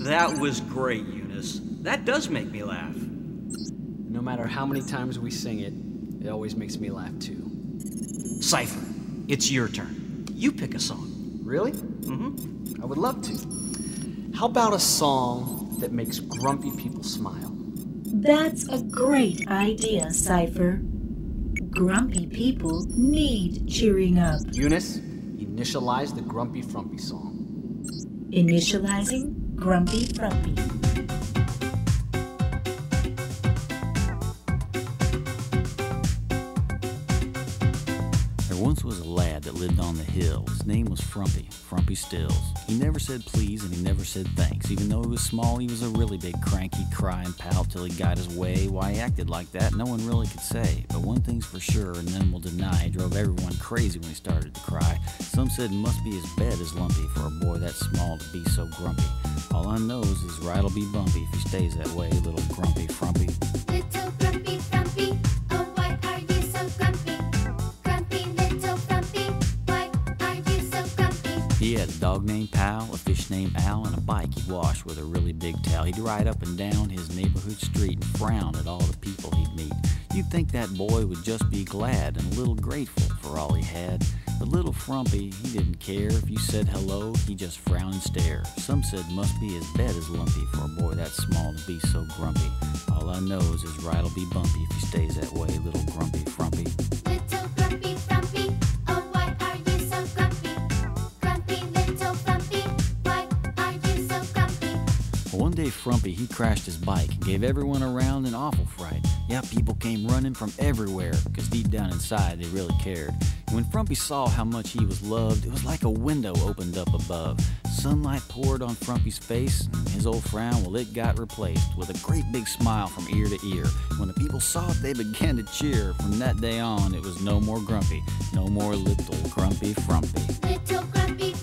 That was great, Eunice. That does make me laugh. No matter how many times we sing it, it always makes me laugh too. Cypher, it's your turn. You pick a song. Really? Mm-hmm. I would love to. How about a song that makes grumpy people smile? That's a great idea, Cypher. Grumpy people need cheering up. Eunice, initialize the Grumpy Frumpy song. Initializing Grumpy Frumpy. There once was a lad that lived on the hill. His name was Frumpy Stills. He never said please and he never said thanks. Even though he was small, he was a really big cranky, crying pal till he got his way. Why he acted like that, no one really could say. But one thing's for sure, and none will deny, he drove everyone crazy when he started to cry. Some said it must be his bed is lumpy for a boy that small to be so grumpy. All I know is his ride'll be bumpy if he stays that way, little grumpy frumpy. Little grumpy frumpy, oh why are you so grumpy? Grumpy little frumpy, why are you so grumpy? He had a dog named Pal, a fish named Al, and a bike he'd wash with a really big towel. He'd ride up and down his neighborhood street and frown at all the people he'd meet. You'd think that boy would just be glad and a little grateful for all he had. But little Frumpy, he didn't care if you said hello, he just frown and stare. Some said must be his bed is lumpy for a boy that small to be so grumpy. All I know is his ride'll be bumpy if he stays that way, little grumpy Frumpy. Little grumpy frumpy, oh why are you so grumpy? Grumpy little frumpy, why are you so grumpy? Well, one day Frumpy, he crashed his bike and gave everyone around an awful fright. Yeah, people came running from everywhere, because deep down inside they really cared. And when Frumpy saw how much he was loved, it was like a window opened up above. Sunlight poured on Frumpy's face, and his old frown, well, it got replaced with a great big smile from ear to ear. When the people saw it, they began to cheer. From that day on, it was no more grumpy, no more little grumpy Frumpy. Little grumpy